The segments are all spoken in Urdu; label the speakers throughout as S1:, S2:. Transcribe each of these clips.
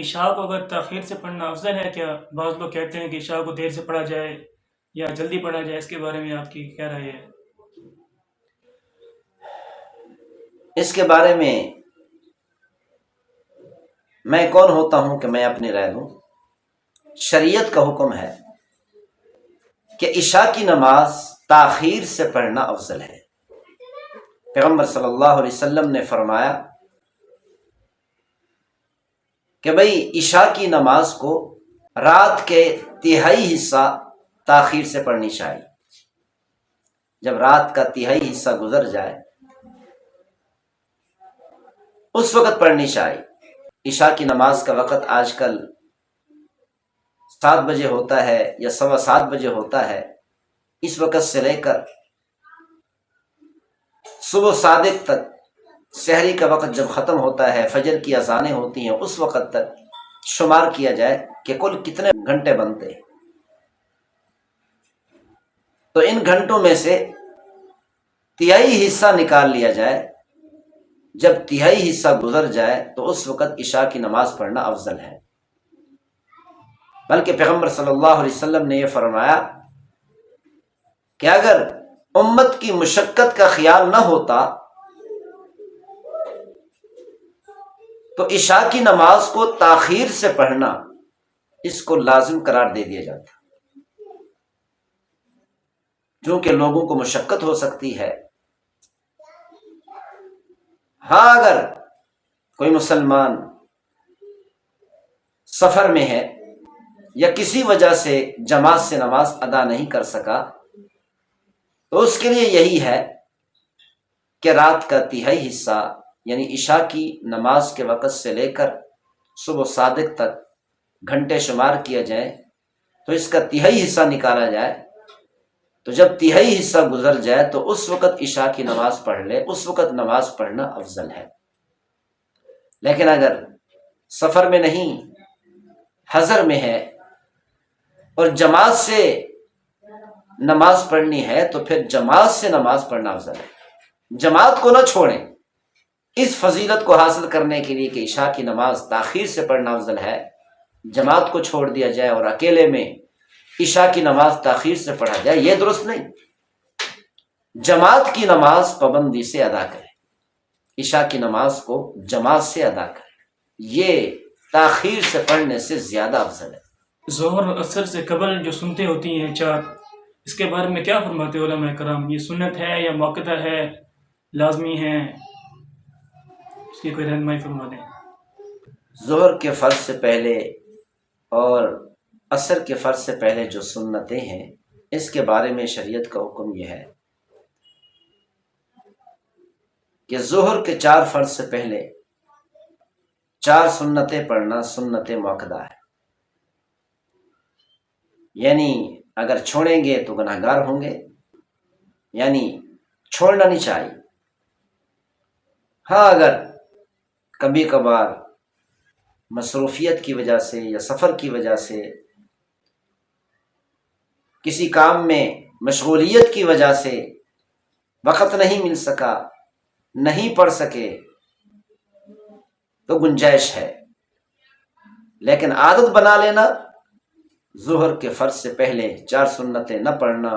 S1: عشاء کو اگر تاخیر سے پڑھنا افضل ہے کیا؟ بعض لوگ کہتے ہیں کہ عشاء کو دیر سے پڑھا جائے یا جلدی پڑھا جائے، اس کے بارے میں آپ کی کیا رائے ہے؟
S2: اس کے بارے میں کون ہوتا ہوں کہ میں اپنی رائے دوں؟ شریعت کا حکم ہے کہ عشاء کی نماز تاخیر سے پڑھنا افضل ہے۔ پیغمبر صلی اللہ علیہ وسلم نے فرمایا کہ بھئی عشاء کی نماز کو رات کے تہائی حصہ تاخیر سے پڑھنی چاہیے۔ جب رات کا تہائی حصہ گزر جائے اس وقت پڑھنی چاہیے۔ عشاء کی نماز کا وقت آج کل 7 بجے ہوتا ہے یا 7:15 بجے ہوتا ہے۔ اس وقت سے لے کر صبح صادق تک، سحری کا وقت جب ختم ہوتا ہے، فجر کی اذانیں ہوتی ہیں، اس وقت تک شمار کیا جائے کہ کل کتنے گھنٹے بنتے ہیں۔ تو ان گھنٹوں میں سے تہائی حصہ نکال لیا جائے۔ جب تہائی حصہ گزر جائے تو اس وقت عشاء کی نماز پڑھنا افضل ہے۔ بلکہ پیغمبر صلی اللہ علیہ وسلم نے یہ فرمایا کہ اگر امت کی مشقت کا خیال نہ ہوتا تو عشاء کی نماز کو تاخیر سے پڑھنا اس کو لازم قرار دے دیا جاتا، کیونکہ لوگوں کو مشقت ہو سکتی ہے۔ ہاں اگر کوئی مسلمان سفر میں ہے یا کسی وجہ سے جماعت سے نماز ادا نہیں کر سکا تو اس کے لیے یہی ہے کہ رات کا تہائی حصہ یعنی عشاء کی نماز کے وقت سے لے کر صبح صادق تک گھنٹے شمار کیا جائے، تو اس کا تہائی حصہ نکالا جائے۔ تو جب تہائی حصہ گزر جائے تو اس وقت عشاء کی نماز پڑھ لے، اس وقت نماز پڑھنا افضل ہے۔ لیکن اگر سفر میں نہیں، حضر میں ہے اور جماعت سے نماز پڑھنی ہے تو پھر جماعت سے نماز پڑھنا افضل ہے۔ جماعت کو نہ چھوڑیں۔ اس فضیلت کو حاصل کرنے کے لیے کہ عشاء کی نماز تاخیر سے پڑھنا افضل ہے، جماعت کو چھوڑ دیا جائے اور اکیلے میں عشاء کی نماز تاخیر سے پڑھا جائے، یہ درست نہیں۔ جماعت کی نماز پابندی سے ادا کرے، عشاء کی نماز کو جماعت سے ادا کرے، یہ تاخیر سے پڑھنے سے زیادہ افضل ہے۔
S1: ظہر اور عصر سے قبل جو سنتیں ہوتی ہیں 4، اس کے بارے میں کیا فرماتے ہیں علماء کرام؟ یہ سنت ہے یا موقتہ ہے، لازمی ہے؟ اس کی کوئی رہنمائی فرما دیں۔
S2: ظہر کے فرض سے پہلے اور عصر کے فرض سے پہلے جو سنتیں ہیں، اس کے بارے میں شریعت کا حکم یہ ہے کہ ظہر کے 4 فرض سے پہلے 4 سنتیں پڑھنا سنت موقدہ ہے، یعنی اگر چھوڑیں گے تو گناہ گار ہوں گے، یعنی چھوڑنا نہیں چاہیے۔ ہاں اگر کبھی کبھار مصروفیت کی وجہ سے یا سفر کی وجہ سے، کسی کام میں مشغولیت کی وجہ سے وقت نہیں مل سکا، نہیں پڑھ سکے تو گنجائش ہے۔ لیکن عادت بنا لینا، ظہر کے فرض سے پہلے 4 سنتیں نہ پڑھنا،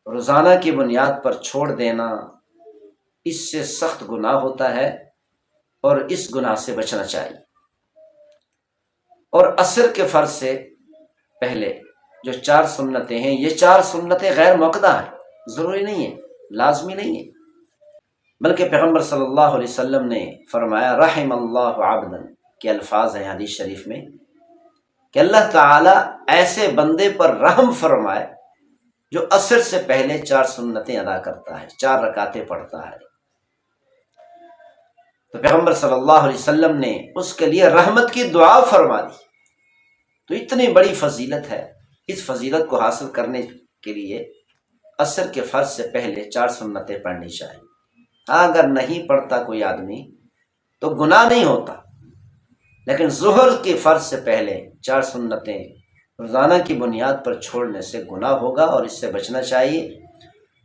S2: روزانہ کی بنیاد پر چھوڑ دینا، اس سے سخت گناہ ہوتا ہے اور اس گناہ سے بچنا چاہیے۔ اور عصر کے فرض سے پہلے جو 4 سنتیں ہیں، یہ 4 سنتیں غیر موقدہ ہیں، ضروری نہیں ہے، لازمی نہیں ہے۔ بلکہ پیغمبر صلی اللہ علیہ وسلم نے فرمایا رحم اللہ عبدا کے الفاظ ہیں حدیث شریف میں کہ اللہ تعالیٰ ایسے بندے پر رحم فرمائے جو عصر سے پہلے 4 سنتیں ادا کرتا ہے، 4 رکعتیں پڑھتا ہے۔ تو پیغمبر صلی اللہ علیہ وسلم نے اس کے لیے رحمت کی دعا فرما دی۔ تو اتنی بڑی فضیلت ہے، اس فضیلت کو حاصل کرنے کے لیے عصر کے فرض سے پہلے 4 سنتیں پڑھنی چاہیے۔ ہاں اگر نہیں پڑھتا کوئی آدمی تو گناہ نہیں ہوتا، لیکن ظہر کے فرض سے پہلے 4 سنتیں روزانہ کی بنیاد پر چھوڑنے سے گناہ ہوگا، اور اس سے بچنا چاہیے،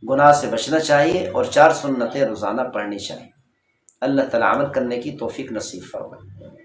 S2: گناہ سے بچنا چاہیے، اور 4 سنتیں روزانہ پڑھنی چاہیے۔ اللہ تعالیٰ عمل کرنے کی توفیق نصیب فرمائے۔